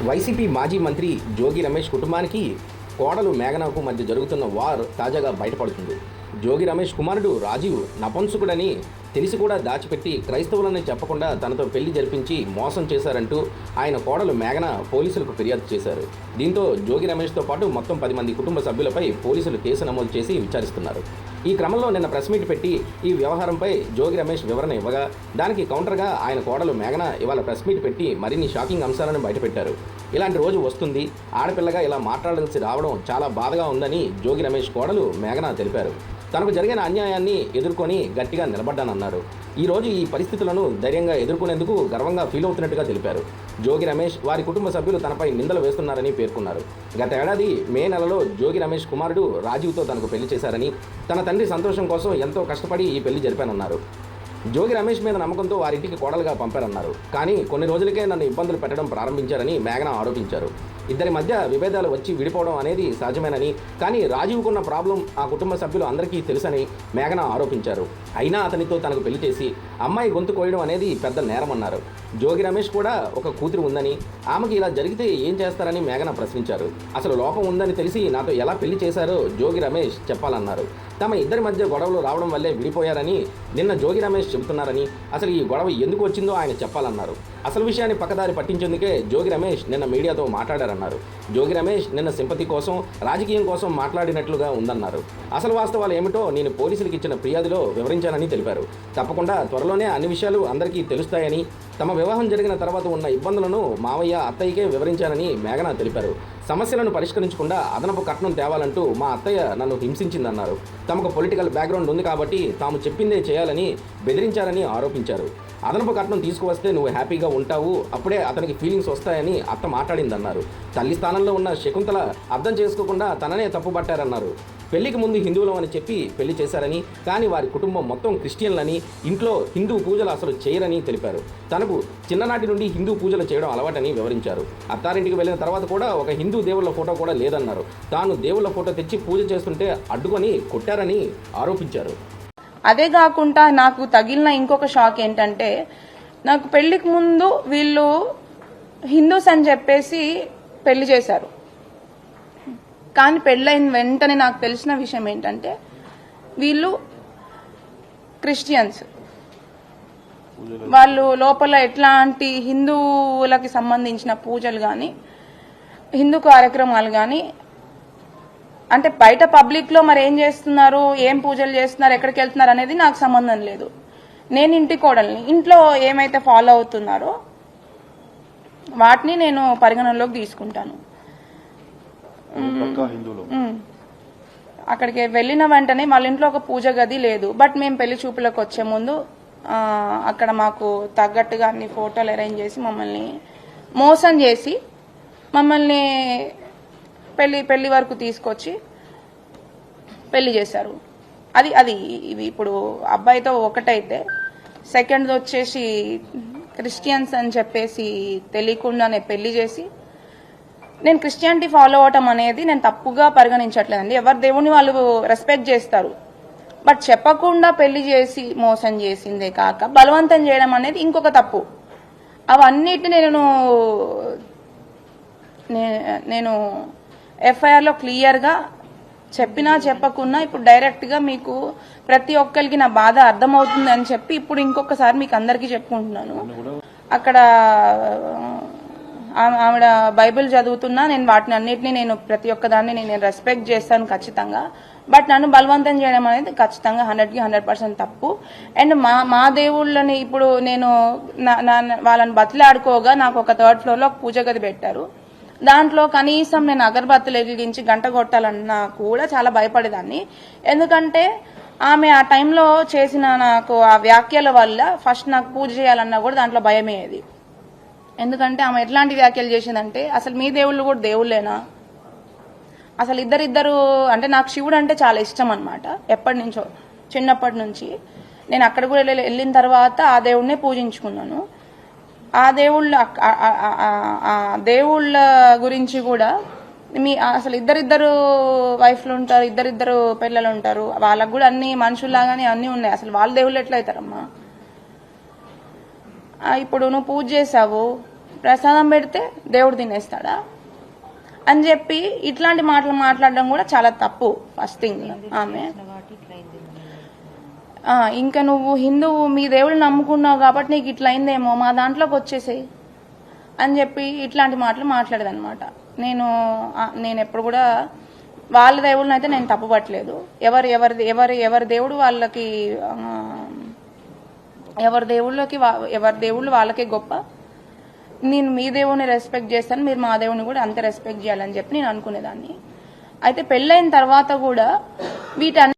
YCP మాజీ మంత్రి జోగి రమేష్ కుటుంబానికి కోడలు మేఘనాకు మధ్య జరుగుతున్న వార్ తాజాగా బయటపడుతుంది. జోగి రమేష్ కుమారుడు రాజీవ్ నపుంసకుడని తెలిసి కూడా దాచిపెట్టి క్రైస్తవులని చెప్పకుండా తనతో పెళ్లి జరిపించి మోసం చేశారంటూ ఆయన కోడలు మేఘన పోలీసులకు ఫిర్యాదు చేశారు. దీంతో జోగి రమేష్తో పాటు మొత్తం 10 మంది కుటుంబ సభ్యులపై పోలీసులు కేసు నమోదు చేసి విచారిస్తున్నారు. ఈ క్రమంలో నిన్న ప్రెస్ మీట్ పెట్టి ఈ వ్యవహారంపై జోగి రమేష్ వివరణ ఇవ్వగా దానికి కౌంటర్గా ఆయన కోడలు మేఘన ఇవాళ ప్రెస్ మీట్ పెట్టి మరిన్ని షాకింగ్ అంశాలను బయటపెట్టారు. ఇలాంటి రోజు వస్తుంది, ఆడపిల్లగా ఇలా మాట్లాడాల్సి రావడం చాలా బాధగా ఉందని జోగి రమేష్ కోడలు మేఘన తెలిపారు. తనకు జరిగిన అన్యాయాన్ని ఎదుర్కొని గట్టిగా నిలబడ్డానన్నారు. ఈరోజు ఈ పరిస్థితులను ధైర్యంగా ఎదుర్కొనేందుకు గర్వంగా ఫీల్ అవుతున్నట్టుగా తెలిపారు. జోగి రమేష్ వారి కుటుంబ సభ్యులు తనపై నిందలు వేస్తున్నారని పేర్కొన్నారు. గత ఏడాది మే నెలలో జోగి రమేష్ కుమారుడు రాజీవ్తో తనకు పెళ్లి చేశారని, తన తండ్రి సంతోషం కోసం ఎంతో కష్టపడి ఈ పెళ్లి జరిపానన్నారు. జోగి రమేష్ మీద నమ్మకంతో వారింటికి కోడలుగా పంపారన్నారు. కానీ కొన్ని రోజులకే నన్ను ఇబ్బందులు పెట్టడం ప్రారంభించారని మేఘన ఆరోపించారు. ఇద్దరి మధ్య విభేదాలు వచ్చి విడిపోవడం అనేది సహజమేనని, కానీ రాజీవ్కున్న ప్రాబ్లం ఆ కుటుంబ సభ్యులు అందరికీ తెలుసని మేఘన ఆరోపించారు. అయినా అతనితో తనకు పెళ్లి చేసి అమ్మాయి గొంతు కోయడం అనేది పెద్ద నేరమన్నారు. జోగి రమేష్ కూడా ఒక కూతురు ఉందని, ఆమెకి ఇలా జరిగితే ఏం చేస్తారని మేఘన ప్రశ్నించారు. అసలు లోపం ఉందని తెలిసి నాతో ఎలా పెళ్లి చేశారో జోగి రమేష్ చెప్పాలన్నారు. తమ ఇద్దరి మధ్య గొడవలు రావడం వల్లే విడిపోయారని నిన్న జోగి రమేష్ చెబుతున్నారని, అసలు ఈ గొడవ ఎందుకు వచ్చిందో ఆయన చెప్పాలన్నారు. అసలు విషయాన్ని పక్కదారి పట్టించేందుకే జోగి రమేష్ నిన్న మీడియాతో మాట్లాడారన్నారు. జోగి రమేష్ నిన్న సింపతి కోసం, రాజకీయం కోసం మాట్లాడినట్లుగా ఉందన్నారు. అసలు వాస్తవాలు ఏమిటో నేను పోలీసులకు ఇచ్చిన ఫిర్యాదులో వివరించానని తెలిపారు. తప్పకుండా త్వరలోనే అన్ని విషయాలు అందరికీ తెలుస్తాయని, తమ వివాహం జరిగిన తర్వాత ఉన్న ఇబ్బందులను మావయ్య అత్తయ్యకే వివరించానని మేఘన తెలిపారు. సమస్యలను పరిష్కరించకుండా అదనపు కట్నం తేవాలంటూ మా అత్తయ్య నన్ను హింసించిందన్నారు. తమకు పొలిటికల్ బ్యాక్గ్రౌండ్ ఉంది కాబట్టి తాము చెప్పిందే చేయాలని బెదిరించారని ఆరోపించారు. అదనపు కట్నం తీసుకువస్తే నువ్వు హ్యాపీగా ఉంటావు, అప్పుడే అతనికి ఫీలింగ్స్ వస్తాయని అత్త మాట్లాడిందన్నారు. తల్లి స్థానంలో ఉన్న శకుంతల అర్థం చేసుకోకుండా తననే తప్పుపట్టారన్నారు. పెళ్లికి ముందు హిందువులం అని చెప్పి పెళ్లి చేశారని, కానీ వారి కుటుంబం మొత్తం క్రిస్టియన్లని, ఇంట్లో హిందూ పూజలు అసలు చేయరని తెలిపారు. తనకు చిన్ననాటి నుండి హిందూ పూజలు చేయడం అలవాటని వివరించారు. అత్తారింటికి వెళ్ళిన తర్వాత కూడా ఒక హిందూ దేవుళ్ళ ఫోటో కూడా లేదన్నారు. తాను దేవుళ్ళ ఫోటో తెచ్చి పూజ చేస్తుంటే అడ్డుకొని కొట్టారని ఆరోపించారు. అదే కాకుండా నాకు తగిలిన ఇంకొక షాక్ ఏంటంటే, నాకు పెళ్లికి ముందు వీళ్ళు హిందూస్ అని చెప్పేసి పెళ్లి చేశారు. కానీ పెళ్ళైన వెంటనే నాకు తెలిసిన విషయం ఏంటంటే వీళ్ళు క్రిస్టియన్స్. వాళ్ళు లోపల ఎట్లాంటి హిందువులకి సంబంధించిన పూజలు కానీ, హిందూ కార్యక్రమాలు కానీ, అంటే బయట పబ్లిక్ లో మరి ఏం చేస్తున్నారు, ఏం పూజలు చేస్తున్నారు, ఎక్కడికి వెళ్తున్నారు అనేది నాకు సంబంధం లేదు. నేను ఇంటి కోడల్ని, ఇంట్లో ఏమైతే ఫాలో అవుతున్నారో వాటిని నేను పరిగణనలోకి తీసుకుంటాను. అక్కడికి వెళ్ళిన వెంటనే వాళ్ళ ఇంట్లో ఒక పూజ గది లేదు. బట్ మేము పెళ్లి చూపులకు వచ్చే ముందు అక్కడ మాకు తగ్గట్టుగా అన్ని ఫోటోలు అరేంజ్ చేసి మమ్మల్ని మోసం చేసి మమ్మల్ని పెళ్లి వరకు తీసుకొచ్చి పెళ్లి చేశారు. అది ఇప్పుడు అబ్బాయితో ఒకటైతే, సెకండ్ వచ్చేసి క్రిస్టియన్స్ అని చెప్పేసి తెలియకుండానే పెళ్లి చేసి, నేను క్రిస్టియానిటీ ఫాలో అవటం అనేది నేను తప్పుగా పరిగణించట్లేదండి. ఎవరి దేవుని వాళ్ళు రెస్పెక్ట్ చేస్తారు. బట్ చెప్పకుండా పెళ్లి చేసి మోసం చేసిందే కాక బలవంతం చేయడం అనేది ఇంకొక తప్పు. అవన్నిటిని నేను ఎఫ్ఐఆర్లో క్లియర్గా చెప్పినా చెప్పకున్నా ఇప్పుడు డైరెక్ట్గా మీకు ప్రతి ఒక్కరికి నా బాధ అర్థమవుతుంది అని చెప్పి ఇప్పుడు ఇంకొకసారి మీకు అందరికీ చెప్పుకుంటున్నాను. అక్కడ ఆవిడ బైబిల్ చదువుతున్నా నేను వాటిని అన్నిటినీ నేను ప్రతి ఒక్కదాన్ని నేను రెస్పెక్ట్ చేస్తాను ఖచ్చితంగా. బట్ నన్ను బలవంతం చేయడం అనేది ఖచ్చితంగా 100కి 100% తప్పు. అండ్ మా దేవుళ్ళని ఇప్పుడు నేను వాళ్ళని బతిలాడుకోగా నాకు ఒక 3rd ఫ్లోర్లో పూజ గది పెట్టారు. దాంట్లో కనీసం నేను అగరబత్తులు వెలిగించి గంట కొట్టాలన్నా కూడా చాలా భయపడేదాన్ని. ఎందుకంటే ఆమె ఆ టైంలో చేసిన నాకు ఆ వ్యాఖ్యల వల్ల ఫస్ట్ నాకు పూజ చేయాలన్నా కూడా దాంట్లో భయమేది. ఎందుకంటే ఆమె ఎట్లాంటి వ్యాఖ్యలు చేసిందంటే, అసలు మీ దేవుళ్ళు కూడా దేవుళ్ళేనా, అసలు ఇద్దరు అంటే నాకు శివుడు అంటే చాలా ఇష్టం అనమాట. ఎప్పటి నుంచో చిన్నప్పటి నుంచి నేను అక్కడ కూడా వెళ్ళిన తర్వాత ఆ దేవుడినే పూజించుకున్నాను. ఆ దేవుళ్ళ గురించి కూడా అసలు ఇద్దరు వైఫ్లు ఉంటారు, ఇద్దరు పిల్లలు ఉంటారు, వాళ్ళకు కూడా అన్ని మనుషుల్లాగానే అన్ని ఉన్నాయి. అసలు వాళ్ళ దేవుళ్ళు ఎట్లా అవుతారమ్మా? ఇప్పుడు నువ్వు పూజ చేసావు, ప్రసాదం పెడితే దేవుడు తినేస్తాడా అని చెప్పి ఇట్లాంటి మాటలు మాట్లాడడం కూడా చాలా తప్పు. ఫస్ట్ థింగ్ ఆమె ఇంకా నువ్వు హిందువు మీ దేవుడు నమ్ముకున్నావు కాబట్టి నీకు ఇట్లా అయిందేమో, మా దాంట్లోకి వచ్చేసేయి అని చెప్పి ఇట్లాంటి మాటలు మాట్లాడదనమాట. నేను ఎప్పుడు కూడా వాళ్ళ దేవుళ్ళని అయితే నేను తప్పు పట్టలేదు. ఎవరి దేవుడు వాళ్ళకి, ఎవరి దేవుళ్ళు వాళ్ళకే గొప్ప. నేను మీ దేవుడిని రెస్పెక్ట్ చేస్తాను, మీరు మా దేవుడిని కూడా అంతే రెస్పెక్ట్ చేయాలని చెప్పి నేను అనుకునేదాన్ని. అయితే పెళ్ళైన తర్వాత కూడా వీటన్ని